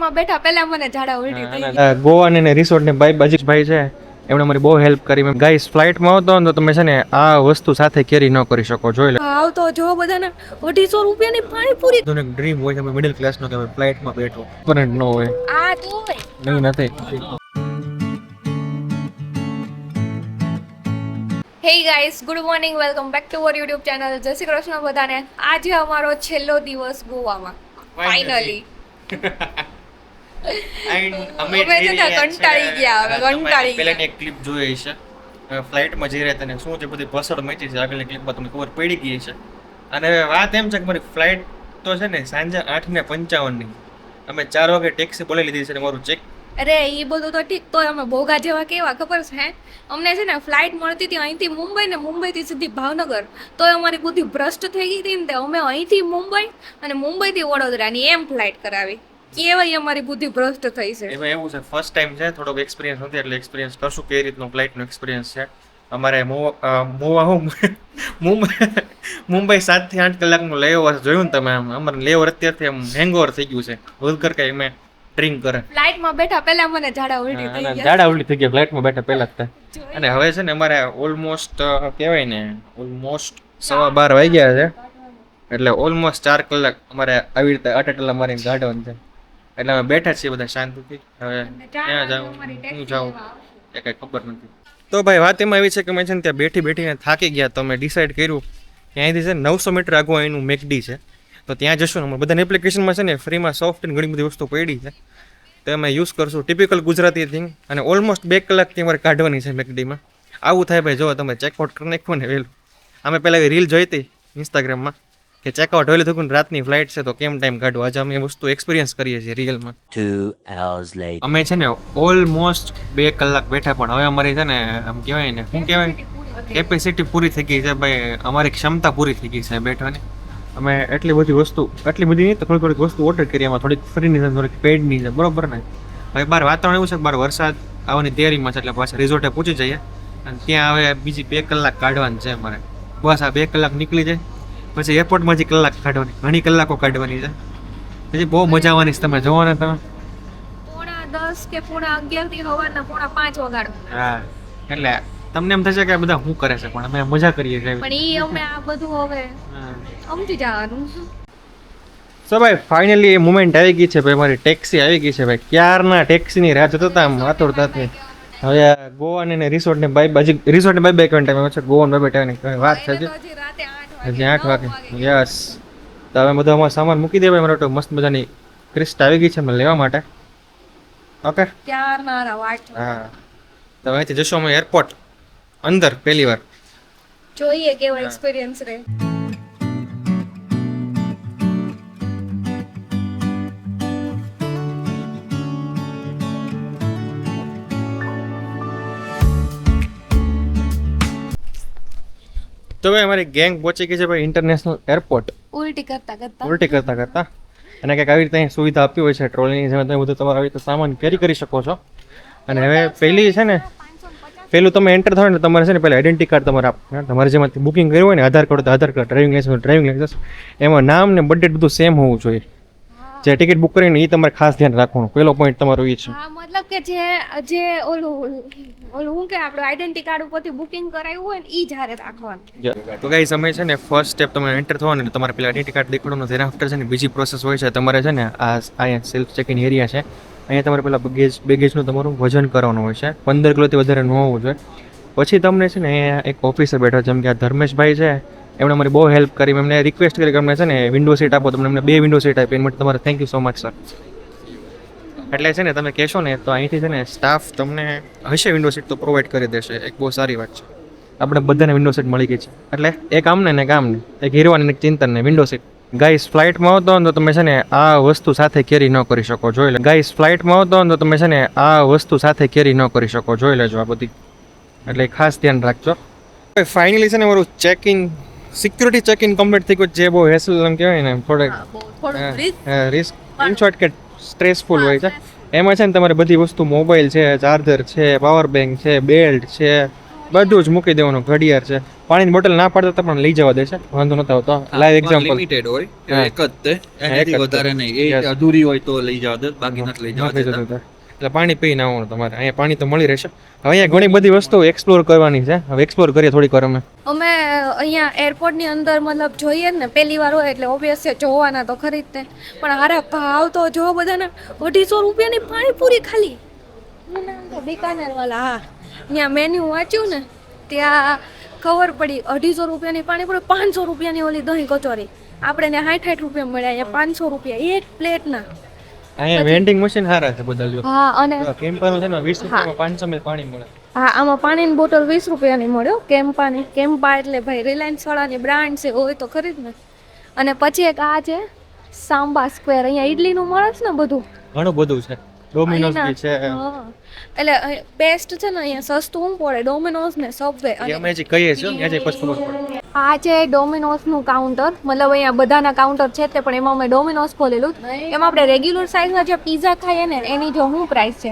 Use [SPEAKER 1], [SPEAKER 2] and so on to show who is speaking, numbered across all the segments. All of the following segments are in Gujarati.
[SPEAKER 1] માં બેઠા પહેલા મને ઝાડા ઉલટી થઈ ગઈ.
[SPEAKER 2] ગોવા ને રિસોર્ટ ને ભાઈ છે એમણે મારી બહુ હેલ્પ કરી. મેં ગાઈસ ફ્લાઇટમાં આવતો ને તો તમે છે ને આ વસ્તુ સાથે કેરી ન કરી શકો. જોઈ લે
[SPEAKER 1] આવતો જો બધાને 250 રૂપિયાની પાણીપુરી.
[SPEAKER 2] તો એક ડ્રીમ હોય છે મિડલ ક્લાસ નો કે ફ્લાઇટમાં બેઠો પરન્ટ ન હોય.
[SPEAKER 1] આ તો હોય
[SPEAKER 2] નહીં નથી.
[SPEAKER 1] હે guys, good morning, welcome back to our YouTube channel. જય શ્રી કૃષ્ણ બધાને. આજે અમારો છેલ્લો દિવસ ગોવામાં ફાઇનલી.
[SPEAKER 2] અમે
[SPEAKER 1] કંટાળી ગયા હવે, કંટાળી
[SPEAKER 2] પહેલાની એક ક્લિપ જોઈ છે ફ્લાઇટમાં જઈ રહ્યા તને શું છે બધી ભસડ મચી છે. આગળની ક્લિપમાં તમને ખબર પડી ગઈ છે. અને વાત એમ છે કે મારી ફ્લાઇટ તો છે ને સાંજે 8:55 ની. અમે 4 વાગે ટેક્સી બોલાવી લીધી છે ને મારું ચેક.
[SPEAKER 1] અરે એ બધું તો ઠીક, તોય અમે બોગા જેવા કેવા ખબર છે? અમને છે ને ફ્લાઇટ મળતી હતી અહીંથી મુંબઈ ને મુંબઈથી સીધી ભાવનગર, તોય અમારી બુદ્ધિ ભ્રષ્ટ થઈ ગઈ હતી ને અમે અહીંથી મુંબઈ અને મુંબઈથી વડોદરાની એમ ફ્લાઇટ કરાવી. કેવાય અમારી બુદ્ધિ ભ્રષ્ટ થઈ છે.
[SPEAKER 2] એમાં એવું છે ફર્સ્ટ ટાઈમ છે, થોડોક એક્સપિરિયન્સ નથી એટલે એક્સપિરિયન્સ કરશું કઈ રીતનો ફ્લાઇટનો એક્સપિરિયન્સ છે. અમારે મુંબઈ 7 થી 8 કલાકનું લેઓવર જોયું ને તમે. અમારે લેઓવર અત્યારથી આમ હેંગઓવર થઈ ગયું છે. વલકર કે અમે ડ્રિંક કરે
[SPEAKER 1] ફ્લાઇટમાં બેઠા પહેલા મને ઝાડા ઉલટી થઈ ગયા.
[SPEAKER 2] ઝાડા ઉલટી થઈ ગયા ફ્લાઇટમાં બેઠા પહેલા જ. અને હવે છે ને અમારે ઓલમોસ્ટ કહેવાય ને ઓલમોસ્ટ 12:15 વાગ્યા છે. એટલે ઓલમોસ્ટ 4 કલાક અમારે આવી રીતે અટલા મારીને ગાઢવાનું છે. એટલે અમે બેઠા છીએ બધા શાંતિથી. હવે ક્યાં જાઉં હું જાઉં એ કઈ ખબર નથી. તો ભાઈ વાત એમાં એવી છે કે મેં છે ને ત્યાં બેઠીને થાકી ગયા. તો અમે ડિસાઈડ કર્યું કે અહીંથી છે 900 મીટર આગળ અહીંનું મેકડી છે, તો ત્યાં જશું. ને બધાની એપ્લિકેશનમાં છે ને ફ્રીમાં સોફ્ટ અને ઘણી બધી વસ્તુ પડી છે, તો અમે યુઝ કરશું. Typical Gujarati thing. અને ઓલમોસ્ટ 2 કલાકથી અમારે કાઢવાની છે મેકડીમાં. આવું થાય ભાઈ, જો તમે ચેકઆઉટ કરી નાખો ને વહેલું. અમે પહેલાં રીલ જોઈ હતી ઇન્સ્ટાગ્રામમાં કે ચેકઆઉટ વહેલું થયું ને રાતની ફ્લાઇટ છે તો કેમ ટાઈમ કાઢવો. આજે અમે એ વસ્તુ એક્સપિરિયન્સ કરીએ છીએ રિયલમાં.
[SPEAKER 3] 2 hours later.
[SPEAKER 2] અમે છે ને ઓલમોસ્ટ 2 કલાક બેઠા, પણ હવે અમારી છે ને આમ કહેવાય ને શું કહેવાય કેપેસિટી પૂરી થઈ ગઈ છે ભાઈ. અમારી ક્ષમતા પૂરી થઈ ગઈ છે બેઠવાની. અમે એટલી બધી નહીં તો થોડીક વસ્તુ ઓર્ડર કરી. એમાં થોડીક ફ્રીની છે, થોડીક પેડની છે, બરોબર ને. હવે બહાર વાતાવરણ એવું છે કે બહાર વરસાદ આવવાની તૈયારીમાં છે, એટલે પાછા રિઝોર્ટે પહોંચી જઈએ. અને ત્યાં હવે બીજી 2 કલાક કાઢવાની છે અમારે. બસ આ 2 કલાક નીકળી જાય પછી એરપોર્ટમાં હજી કલાક કાઢવાની, ઘણી કલાકો કાઢવાની છે. પછી બહુ મજા આવવાની છે. તમે જોવો ને તમે
[SPEAKER 1] 10:30 કે 11:30 થી સવારના 4:30 વગાડો.
[SPEAKER 2] હા, એટલે તમને એમ થશે કે આ બધા શું કરે છે, પણ અમે મજા કરીએ છીએ.
[SPEAKER 1] પણ ઈ અમે આ બધું હવે સમજી જવાનું.
[SPEAKER 2] સો ભાઈ ફાઇનલી એ મુમેન્ટ આવી ગઈ છે ભાઈ. મારી ટેક્સી આવી ગઈ છે ભાઈ. ક્યારના ટેક્સીની રાહ જોતા હતા આમ આતુરતાથી. હવે ગોવા ને રિસોર્ટ ને બાય કહેવાનો ટાઈમ છે. ગોવા બાય ટાઈમ વાત છે હજી રાતે 8 વાગે. યસ. તો હવે બધો અમારો સામાન મૂકી દે ભાઈ. મારો તો મસ્ત મજાની ક્રિસ્ટ આવી ગઈ છે મને લેવા માટે. ઓકે,
[SPEAKER 1] ક્યારના વાટ
[SPEAKER 2] હા. તો અહીંથી જશું અમે એરપોર્ટ અંદર પહેલી વાર.
[SPEAKER 1] જોઈએ કેવો એક્સપિરિયન્સ રહે.
[SPEAKER 2] તો ભાઈ અમારી ગેંગ પહોંચી ગઈ છે ભાઈ ઇન્ટરનેશનલ એરપોર્ટ.
[SPEAKER 1] ઉલટી કરતા
[SPEAKER 2] કરતા અને કંઈક આવી રીતે અહીં સુવિધા આપી હોય છે ટ્રોલીની જેમ. તમે બધું તમારે આવી રીતે સામાન કેરી કરી શકો છો. અને હવે પહેલી છે ને પહેલું તમે એન્ટર થાવ ને તમારે છે ને પહેલાં આઈડેન્ટિટી કાર્ડ તમારે તમારે જેમાંથી બુકિંગ કર્યું હોય ને આધાર કાર્ડ તો આધાર કાર્ડ, ડ્રાઇવિંગ લાઇસન્સ, એમાં નામ ને બર્થ ડેટ બધું સેમ હોવું જોઈએ. જે ટિકિટ બુક કરીને એ તમારે ખાસ ધ્યાન રાખવાનું. પહેલો પોઈન્ટ તમારો એ છે.
[SPEAKER 1] હા, મતલબ કે જે ઓલું હું કે આપણું આઈડેન્ટિટી કાર્ડ ઉપરથી બુકિંગ કરાવ્યું હોય ને ઈ જ્યારે રાખવાનું.
[SPEAKER 2] તો ગાઈસ અમે છે ને ફર્સ્ટ સ્ટેપ તમે એન્ટર થવાનું ને તમારે પેલા આઈડેન્ટિટી કાર્ડ દેખાડવાનું. તેના આફ્ટર છે ને બીજી પ્રોસેસ હોય છે. તમારે છે ને અહીંયા સેલ્ફ ચેક ઇન એરિયા છે. અહીંયા તમારે પેલા બેગેજનું તમારું વજન કરવાનું હોય છે. 15 કિલોથી વધારે ન હોવું જોઈએ. પછી તમને છે ને અહીંયા એક ઓફિસર બેઠો જેમ કે આ ધર્મેશભાઈ છે, એમણે મારી બહુ હેલ્પ કરી. એમને રિક્વેસ્ટ કરી કે અમને છે ને વિન્ડો સીટ આપો. તમને એમને 2 વિન્ડો સીટ આપી. એના માટે તમારે thank you so much sir. એટલે છે ને તમે કહેશો ને તો અહીંથી છે ને સ્ટાફ તમને હશે વિન્ડો સીટ તો પ્રોવાઈડ કરી દેશે. એક બહુ સારી વાત છે. આપણે બધાને વિન્ડો સીટ મળી ગઈ છે. એટલે એક આમને ને એક આમને, એક હીરવાને એક ચિંતનને વિન્ડો સીટ. ગાઈસ ફ્લાઇટમાં આવતો ને તો તમે છે ને આ વસ્તુ સાથે કેરી ન કરી શકો. જોઈ લે ગાઈસ ફ્લાઇટમાં આવતો ને તો તમે છે ને આ વસ્તુ સાથે કેરી ન કરી શકો. જોઈ લેજો આ બધી. એટલે ખાસ ધ્યાન રાખજો. ફાઇનલી છે ને મારું ચેકિંગ સિક્યુરિટી ચેકિંગ કમ્પ્લીટ થઈ ગયું. જે બહુ હેસલ એમ કહેવાય ને થોડુંક રિસ્ક ઇન શોર્ટ કે સ્ટ્રેસફુલ હોય છે. એમાં છે ને તમારે બધી વસ્તુ મોબાઈલ છે, ચાર્જર છે, પાવર બેંક છે, બેલ્ટ છે, બધું જ મૂકી દેવાનું. ઘડિયાળ છે, પાણીની બોટલ ના પાડતા તો પણ લઈ જવા દેશે, વાંધો નતો આવતો. લાઈવ એક્ઝામ્પલ
[SPEAKER 4] લિમિટેડ હોય
[SPEAKER 2] હા.
[SPEAKER 4] એક જ તે એનાથી
[SPEAKER 2] એક જ તે.
[SPEAKER 4] વધારે નહીં. એ
[SPEAKER 2] Yes.
[SPEAKER 4] અધૂરી હોય તો લઈ જવા દે, બાકી નથી લઈ જવા દેતા.
[SPEAKER 2] એટલે પાણી પીને આવવાનું તમારે. અહીંયા પાણી તો મળી રહેશે. હવે અહીંયા ઘણી બધી વસ્તુઓ એક્સપ્લોર કરવાની છે. હવે એક્સપ્લોર કરીએ થોડીક વાર અમે.
[SPEAKER 1] અમે અહીંયા એરપોર્ટની અંદર મતલબ જોઈએ ને પહેલી વાર હોય એટલે ઓબ્વિયસ છે જોવાના તો ખરી જ તે, પણ હારા ભાવ તો જો બધાના 250 રૂપિયાની પાણીપુરી ખાલી. શું નામ છે? બિકાનેર વાળા. હા, ત્યાં મેન્યુ વાંચ્યું ને ત્યાં ખબર પડી 250 રૂપિયાની પાણીપુરી, 500 રૂપિયાની ઓલી દહીં કચોરી. આપણે ને 60 રૂપિયા મળ્યા, અહીંયા 500 રૂપિયા એક પ્લેટના.
[SPEAKER 2] અહીંયા વેન્ડિંગ મશીન સારા છે બધા લ્યો.
[SPEAKER 1] હા, અને
[SPEAKER 2] કેમ્પાનું છે ને 20 રૂપિયામાં 500 ml પાણી મળે.
[SPEAKER 1] હા, આમાં પાણીની બોટલ 20 રૂપિયાની મળ્યો. કેમ્પાની. કેમ્પા એટલે ભાઈ રિલાયન્સ વાળાની બ્રાન્ડ છે, હોય તો ખરી જ ને. અને પછી એક આ છે સાંબા સ્ક્વેર. અહીંયા ઈડલીનું મળે છે ને બધું.
[SPEAKER 2] ઘણું બધું છે. ડોમિનોઝ બી છે.
[SPEAKER 1] હા. એટલે બેસ્ટ છે ને અહીંયા સસ્તું હું પડે ડોમિનોઝ ને સબવે.
[SPEAKER 2] એ અમે જે કહીએ છીએ ત્યાં જઈ પછી ખબર પડે.
[SPEAKER 1] આ છે ડોમિનોઝનું કાઉન્ટર, મતલબ અહીંયા બધાના કાઉન્ટર છે તે, પણ એમાં અમે ડોમિનોઝ ખોલેલું. એમાં આપણે રેગ્યુલર સાઇઝના જે પીઝા ખાઈએ ને એની જો શું પ્રાઇસ છે,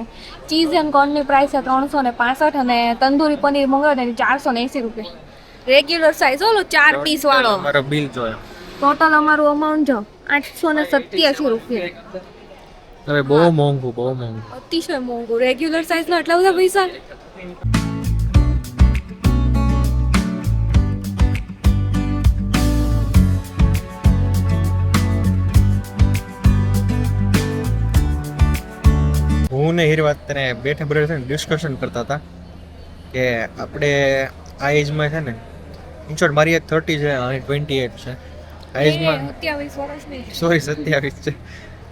[SPEAKER 1] ચીઝ એન્ડ કોર્નની પ્રાઇસ છે 365 અને તંદૂરી પનીર મંગાવે એની 480 રૂપિયા. રેગ્યુલર સાઇઝ ઓલો 4 પીસ વાળો.
[SPEAKER 2] મારો બિલ જોયો.
[SPEAKER 1] ટોટલ અમારું અમાઉન્ટ જો 887 રૂપિયા.
[SPEAKER 2] હવે બહુ મોંઘું, બહુ મોંઘું.
[SPEAKER 1] અતિશય મોંઘું. રેગ્યુલર સાઇઝના આટલા બધા પૈસા.
[SPEAKER 2] હું ને હીરવાત તને બેઠા બેઠા છે ને ડિસ્કશન કરતા હતા કે આપણે આ એજમાં છે ને, ઇનશોર્ટ મારી એજ 30 છે અને 28 છે. આ એજમાં
[SPEAKER 1] 27 વર્ષની.
[SPEAKER 2] સોરી 27 છે.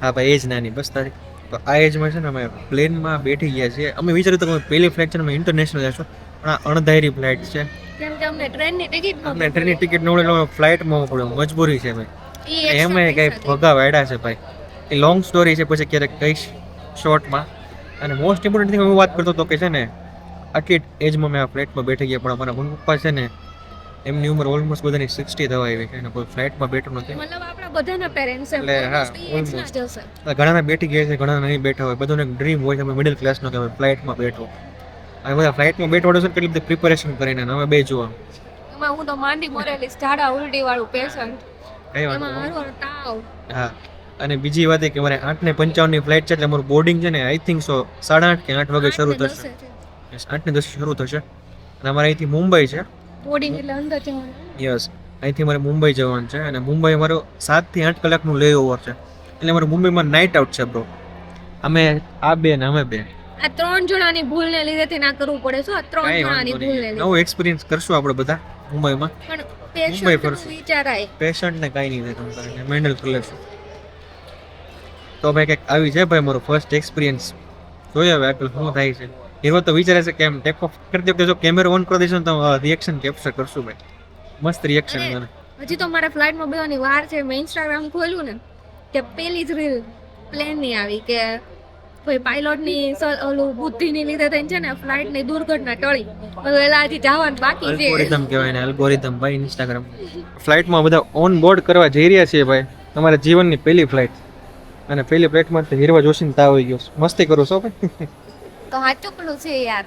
[SPEAKER 2] હા ભાઈ, એજ નાની બસ તારી. તો આ એજમાં છે ને અમે પ્લેનમાં બેઠી ગયા છીએ. અમે વિચાર્યું તો કે પહેલી ફ્લાઇટ છે ને અમે ઇન્ટરનેશનલ જશું, પણ આ અણધારી ફ્લાઇટ છે.
[SPEAKER 1] કેમ કે અમને ટ્રેનની ટિકિટ
[SPEAKER 2] અમને ટ્રેનની ટિકિટ ન મળે એટલે ફ્લાઇટમાં પડ્યું, મજબૂરી છે ભાઈ. એમાં કઈ ભગા વાયડા છે ભાઈ. એ લોંગ સ્ટોરી છે, પછી ક્યારેક કહીશ શોર્ટમાં. અને મોસ્ટ ઇમ્પોર્ટન્ટ થિંગ હું વાત કરતો હતો કે છે ને આટલી એજમાં મેં આ ફ્લાઇટમાં બેઠી ગયા, પણ અમારા મમ્મી પપ્પા છે ને એમની ઉંમર ઓલમોસ્ટ બધાની 60 થવા આવી છે અને કોઈ ફ્લાઇટમાં બેઠું નથી.
[SPEAKER 1] મતલબ આપણા બધાના પેરેન્ટ્સ
[SPEAKER 2] એટલે હા, almost. ઘણાના બેઠી ગયા છે, ઘણા નહીં બેઠા હોય. બધાને એક ડ્રીમ હોય છે અમે મિડલ ક્લાસનો કે અમે ફ્લાઇટમાં બેઠો. અને બધા ફ્લાઇટમાં બેઠો છે કેટલી બધી પ્રિપેરેશન કરીને અમે બે જુઓ.
[SPEAKER 1] એમાં હું તો માંડી મોરેલી ઝાડા ઉલટી વાળું પેશન્ટ.
[SPEAKER 2] કઈ
[SPEAKER 1] એમાં
[SPEAKER 2] વાત
[SPEAKER 1] હારો તાવ.
[SPEAKER 2] હા. અને બીજી વાત એ કે મારે 8:55 ની ફ્લાઇટ છે એટલે અમારું બોર્ડિંગ છે ને આઈ થિંક સો 8:30 કે 8 વાગે શરૂ થશે. 8:10 શરૂ થશે. અને અમારે અહીંથી મુંબઈ છે.
[SPEAKER 1] બોર્ડિંગ એટલે અંદર જવાનું.
[SPEAKER 2] યસ, અહીંથી અમારે મુંબઈ જવાનું છે અને મુંબઈ અમારો 7 થી 8 કલાકનું લેઓવર ઓવર છે. એટલે અમારે મુંબઈમાં નાઇટ આઉટ છે બ્રો. અમે આ બે ને અમે બે.
[SPEAKER 1] આ 3 જણાની ભૂલને લીધે ના કરવું પડે છે. આ 3 જણાની ભૂલને લીધે.
[SPEAKER 2] નવો એક્સપિરિયન્સ કરશું આપણે બધા મુંબઈમાં.
[SPEAKER 1] પણ
[SPEAKER 2] મુંબઈ
[SPEAKER 1] પેશન્ટ
[SPEAKER 2] ફરશું.
[SPEAKER 1] વિચારાય.
[SPEAKER 2] પેશન્ટ ને કાંઈ નહીં થાય તમને, મેન્ડલ કરી લેશું. તો ભાઈ કંઈક આવી છે ભાઈ મારો ફર્સ્ટ એક્સપિરિયન્સ. જોઈએ હવે આગળ શું થાય છે. હીરો તો વિચારે છે કે એમ ટેક ઓફ કરતી વખતે જો કેમેરો ઓન કરી દઈશું તો રિએક્શન કેપ્ચર કરશું ભાઈ. મસ્ત રિએક્શન મને.
[SPEAKER 1] હજી તો મારા ફ્લાઇટમાં બેવાની વાર છે. મેં ઇન્સ્ટાગ્રામ ખોલ્યું ને કે પેલી જ રીલ પ્લેનની આવી કે ભાઈ પાયલોટની ઓલું બુદ્ધિની લીધે થઈને છે ને ફ્લાઇટની દુર્ઘટના ટળી. બધું એલા હજી જવાનું બાકી છે.
[SPEAKER 2] એલ્ગોરિધમ કહેવાય ને, એલ્ગોરિધમ ભાઈ ઇન્સ્ટાગ્રામ. ફ્લાઇટમાં બધા ઓન બોર્ડ કરવા જઈ રહ્યા છીએ ભાઈ. તમારા જીવનની પહેલી ફ્લાઇટ અને પહેલી ફ્લાઇટમાં હીરવા જોશીને તાવ આવી ગયો. મસ્તી કરો છો ભાઈ.
[SPEAKER 1] તો સાચું પેલું છે યાર.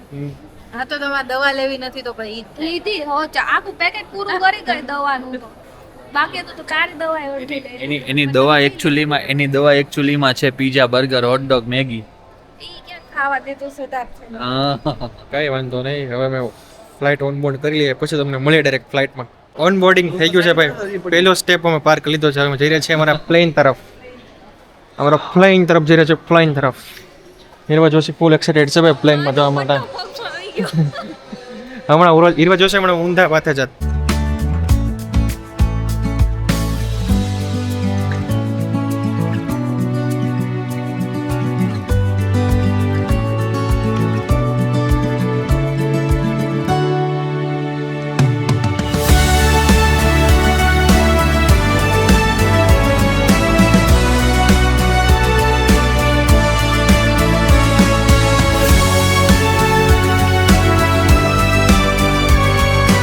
[SPEAKER 5] હા તો તમારે દવા લેવી નથી તો પછી
[SPEAKER 1] લીધી હો આખું પેકેટ પૂરું કરી ગઈ દવાનું તો. બાકી તો તારી દવા એવી
[SPEAKER 4] એની દવા એકચ્યુઅલીમાં છે પીઝા, બર્ગર, હોટડોગ, મેગી.
[SPEAKER 1] ઈ ક્યાં ખાવા દેતું છે તાર છે.
[SPEAKER 2] કઈ વાંધો નહીં. હવે અમે ફ્લાઇટ ઓન બોર્ડ કરી લઈએ પછી તમને મળીએ ડાયરેક્ટ ફ્લાઇટમાં. ઓન બોર્ડિંગ થઈ ગયું છે ભાઈ. પહેલો સ્ટેપ અમે પાર કરી લીધો છે. અમે જઈ રહ્યા છીએ અમારા પ્લેન તરફ. અમારા ફ્લાઇંગ તરફ જઈ રહ્યા છે, ફ્લાઇંગ તરફ. હીરવા જોશી ફૂલ એક્સાઇટેડ છે ભાઈ પ્લેનમાં જવા માટે. હમણાં હીરવા જોશી હમણાં ઊંધા પાથે જાત.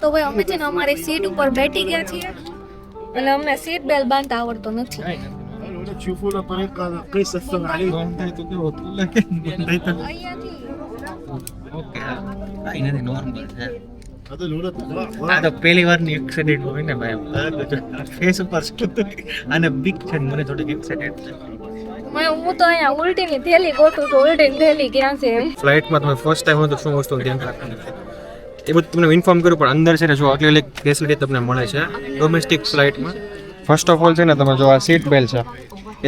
[SPEAKER 1] તો ભાઈ અમે છે ને અમારી સીટ ઉપર બેઠી ગયા છીએ અને અમને સીટ બેલ્ટ બાંધતા આવડતો નથી. અહીંયાથી
[SPEAKER 2] ઓકે, કાંઈ નથી, નોર્મલ છે. આ તો પહેલી વારની એક્સાઇટેડ હોય ને ભાઈ ફેસ ઉપર અને બીક છે ને મને થોડીક એક્સાઇટેડ છે
[SPEAKER 1] હું તો અહીંયા ઉલટીની થેલી ગોતું તો ઉલટીની થેલી ક્યાં છે એમ.
[SPEAKER 2] ફ્લાઇટમાં તમે ફર્સ્ટ ટાઈમ હોય તો શું વસ્તુ ધ્યાન રાખવાનું એ બધું તમને ઇન્ફોર્મ કર્યું પણ અંદર છે ને જો આટલી અલગ ફેસિલિટી તમને મળે છે ડોમેસ્ટિક ફ્લાઇટમાં. ફર્સ્ટ ઓફ ઓલ છે ને તમે જો આ સીટ બેલ્ટ છે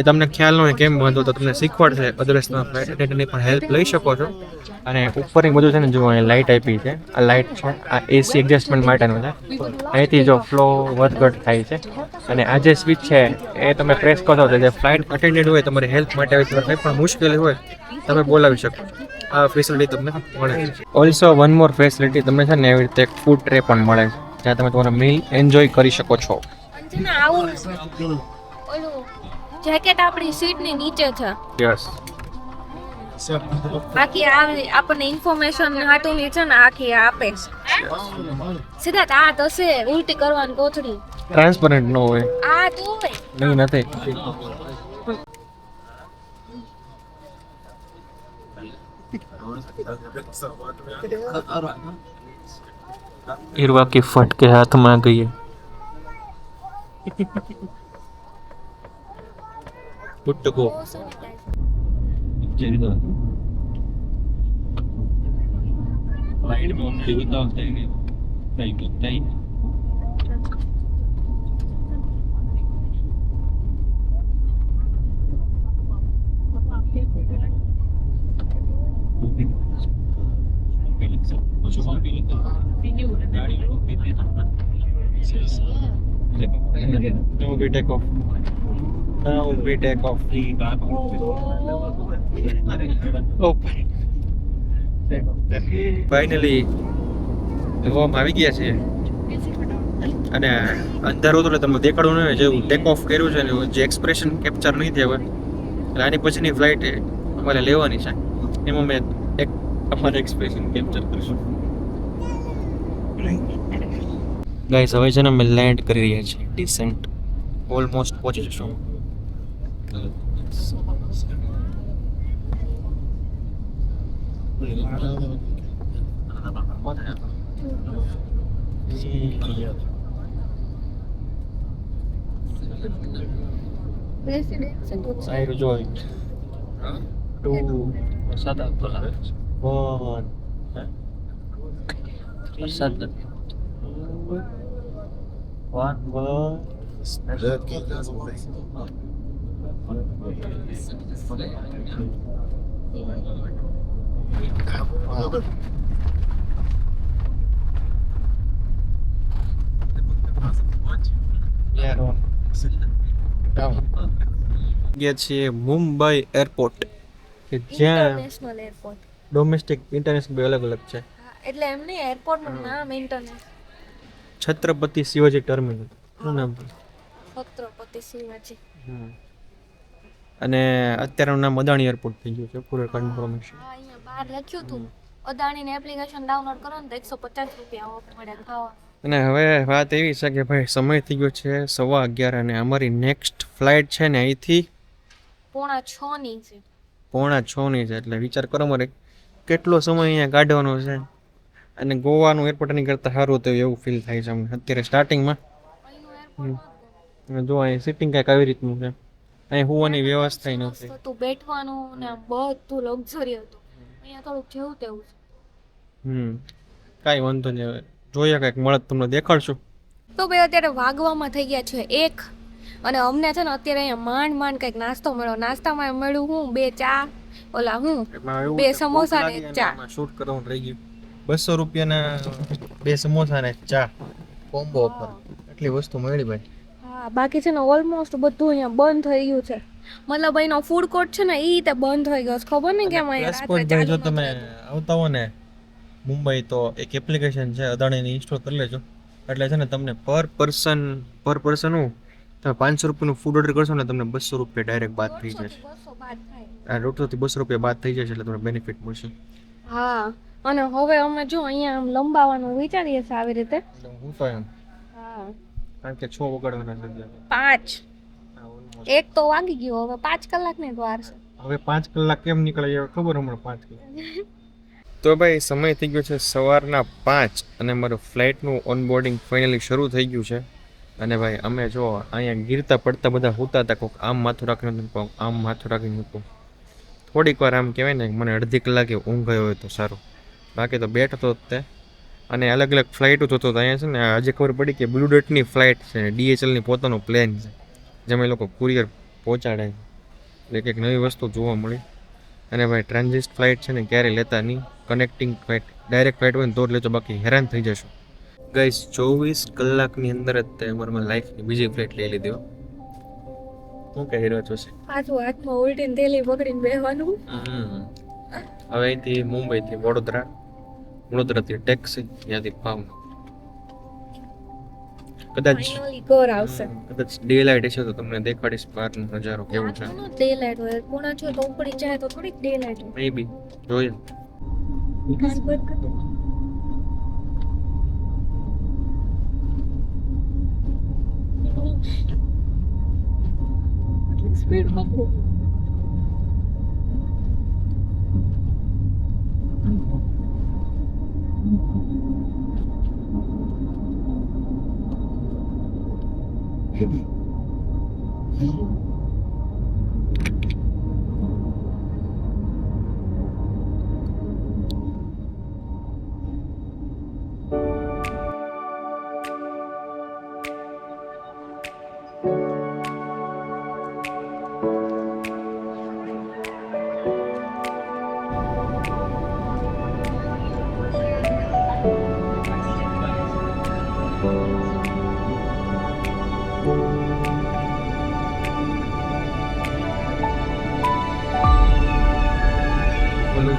[SPEAKER 2] એ તમને ખ્યાલ ન હોય કેમ બાંધો તો તમને શીખવાડશે અદરવાઇઝ તમે ફ્લાઇટ એટેન્ડન્ટની પણ હેલ્પ લઈ શકો છો. અને ઉપરની બધું છે ને જો અહીં લાઇટ આપી છે આ લાઇટ છે આ એસી એડજસ્ટમેન્ટ માટેનું છે. અહીંથી જો ફ્લો વધઘટ થાય છે અને આ જે સ્વિચ છે એ તમે પ્રેસ કરો તો જે ફ્લાઇટ અટેન્ડન્ટ હોય તમારી હેલ્પ માટે હોય તમને કંઈ પણ મુશ્કેલી હોય તમે બોલાવી શકો. આ ફેસિલિટી તમને મળે છે. ઓલ્સો વન મોર ફેસિલિટી તમને છે ને એવી રીતે એક ફૂડ ટ્રે પણ મળે છે જ્યાં તમે તમારો મીલ એન્જોય કરી શકો છો.
[SPEAKER 1] અને છે ને આવું ઓલું જેકેટ આપણી સીટની નીચે છે.
[SPEAKER 2] યસ
[SPEAKER 1] બાકી આપણને ઇન્ફોર્મેશન હાટુની છે ને આખી આપે સિદ્ધાર્થ આ તો છે ઉલટી કરવાની કોથળી
[SPEAKER 2] ટ્રાન્સપરન્ટ ન હોય
[SPEAKER 1] આ તો હોય
[SPEAKER 2] નહીં નથી. ઈરવા की फट के हाथ में गई है. Good to go. Now we take off. Now we take off. Oh. Finally, home આવી ગયા છે અને અંધારું હતું એટલે તમને દેખાડવું નહીં જેવું ટેક ઓફ કર્યું છે ને જે એક્સપ્રેશન કેપ્ચર નહીં થયા હોય એટલે આની પછીની ફ્લાઇટ અમારે લેવાની છે એમાં મેં એક અમારે એક્સપ્રેશન કેપ્ચર કરીશું. ગાઈસ હવે છે ને અમે લેન્ડ કરી રહ્યા છીએ ડિસેન્ટ ઓલમોસ્ટ પહોંચી જશું. સાઈડ જોઈ 2
[SPEAKER 4] વરસાદ આવતો લાગે છે.
[SPEAKER 2] 1
[SPEAKER 4] વરસાદ
[SPEAKER 2] ગયા છીએ મુંબઈ એરપોર્ટ કે જ્યાં
[SPEAKER 1] ઇન્ટરનેશનલ એરપોર્ટ
[SPEAKER 2] ડોમેસ્ટિક ઇન્ટરનેશનલ બે અલગ અલગ છે.
[SPEAKER 1] એટલે એમને એરપોર્ટનું નામ ઇન્ટરનેશનલ
[SPEAKER 2] છત્રપતિ શિવાજી ટર્મિનલ શું નામ છે?
[SPEAKER 1] છત્રપતિ શિવાજી.
[SPEAKER 2] અને અત્યારનું નામ અદાણી એરપોર્ટ થઈ ગયું છે ફોર કન્ફર્મેશન.
[SPEAKER 1] હા અહીંયા બહાર લખ્યું હતું અદાણીની એપ્લિકેશન ડાઉનલોડ કરો ને તો 150 રૂપિયા ઓફ મળે ખાવા.
[SPEAKER 2] અને હવે વાત એવી છે કે ભાઈ સમય થઈ ગયો છે 11:15 અને અમારી નેક્સ્ટ ફ્લાઇટ છે ને અહીંથી
[SPEAKER 1] 5:45 ની છે.
[SPEAKER 2] 5:45 ની છે એટલે વિચાર કરો મારે કેટલો સમય અહીંયા કાઢવાનો છે. અને ગોવાનું એરપોર્ટ એની કરતાં સારું હતું એવું ફીલ થાય છે અમને અત્યારે સ્ટાર્ટિંગમાં.
[SPEAKER 1] અહીંનું એરપોર્ટ
[SPEAKER 2] જો અહીં સિટિંગ કાંઈક આવી રીતનું છે અહીં હોવાની વ્યવસ્થા નથી.
[SPEAKER 1] હતું બેઠવાનું ને આમ બધું લક્ઝરી હતું. અહીંયા થોડુંક જેવું તેવું છે.
[SPEAKER 2] કાંઈ વાંધો નહીં હવે જોઈએ કાંઈક મળે તમને દેખાડશું.
[SPEAKER 1] તો ભાઈ અત્યારે વાગવામાં થઈ ગયા છે 1 અને અમને છે ને અત્યારે અહીંયા માંડ કંઈક નાસ્તો મળ્યો. નાસ્તામાં મળ્યું હું 2 ચા ઓલા હું 2 સમોસા ને ચા.
[SPEAKER 2] શૂટ કરવાનું રહી ગયું 200 રૂપિયાના 2 સમોસા ને ચા કોમ્બો ઓફર એટલી વસ્તુ મળી ભાઈ.
[SPEAKER 1] હા બાકી છે ને ઓલમોસ્ટ બધું અહીંયા બંધ થઈ ગયું છે. મતલબ અહીંનો ફૂડ કોર્ટ છે ને એ રીતે બંધ થઈ ગયો છે. ખબર નહીં કેમ અહીંયા
[SPEAKER 2] પ્લસ
[SPEAKER 1] રાત્રે
[SPEAKER 2] પોઈન્ટ ભાઈ જો
[SPEAKER 1] ચાલુ
[SPEAKER 2] તમે
[SPEAKER 1] નહોતું.
[SPEAKER 2] આવતા હો ને મુંબઈ તો એક એપ્લિકેશન છે અદાણીની ઇન્સ્ટોલ કરી લેજો એટલે છે ને તમને પર પર્સન હું તમે 500 રૂપિયાનું ફૂડ ઓર્ડર કરશો ને તમને 200 રૂપિયા ડાયરેક્ટ બાદ થઈ જશે.
[SPEAKER 1] 200 બાદ થાય.
[SPEAKER 2] આ 150 થી 200 રૂપિયા બાદ થઈ જશે એટલે તમને બેનિફિટ મળશે.
[SPEAKER 1] હા અને હવે અમે જો અહીંયા આમ લંબાવાનું વિચારીએ છીએ આવી રીતે.
[SPEAKER 2] હું તો એમ
[SPEAKER 1] હા
[SPEAKER 2] કારણ કે 6 વગાડવાના છે
[SPEAKER 1] 5 એક તો વાગી ગયો હવે 5 કલાકની જ વાર છે.
[SPEAKER 2] હવે 5 કલાક કેમ નીકળે એ ખબર હમણાં 5 કલાક તો ભાઈ સમય થઈ ગયો છે સવારના 5 અને મારું ફ્લાઇટનું ઓનબોર્ડિંગ ફાઇનલી શરૂ થઈ ગયું છે. અને ભાઈ અમે જો અહીંયા ગીરતા પડતા બધા હોતા હતા, કોઈક આમ માથું રાખીને હતું, કોઈક આમ માથું રાખીને હતું. થોડીક વાર આમ કહેવાય ને મને અડધી કલાકે ઊંઘ ગયો હોય તો સારું, બાકી તો બેઠો જ તે. અને અલગ અલગ ફ્લાઇટો થતો હતો. અહીંયા છે ને આજે ખબર પડી કે બ્લુ ડર્ટની ફ્લાઇટ છે, DHLની પોતાનું પ્લેન છે, જેમાં એ લોકો કુરિયર પહોંચાડે છે. એટલે કંઈક નવી વસ્તુ જોવા મળી. અને ભાઈ ટ્રાન્ઝિટ ફ્લાઇટ છે ને ક્યારે લેતા નહીં, કનેક્ટિંગ ફ્લાઇટ ડાયરેક્ટ ફ્લાઇટ હોય ને તો જ લેજો, બાકી હેરાન થઈ જશો. ગાઈસ 24 કલાકની અંદર જ તે અમારા લાઈફની બીજી ફ્લાઇટ લઈ લીધી હો. શું કહી રહ્યો છો?
[SPEAKER 1] પાછું હાથમાં ઉલટીને થેલી પકડીને બેહવાનું.
[SPEAKER 2] હવે અહીંથી મુંબઈથી વડોદરાથી ટેક્સી, ત્યાંથી ભાવનગર. કદાચ
[SPEAKER 1] ફાઇનલી ઘર આવશે.
[SPEAKER 2] કદાચ ડે લાઇટ હશે તો તમને દેખાડીશ બહારનો નજારો કેવો છે.
[SPEAKER 1] ડે લાઇટ હોય, પૂણા છો તો ઉપડી જાય તો થોડીક ડે લાઇટ હોય.
[SPEAKER 2] મે બી જોઈએ.
[SPEAKER 1] સ્પીડ પકડો. બોલો.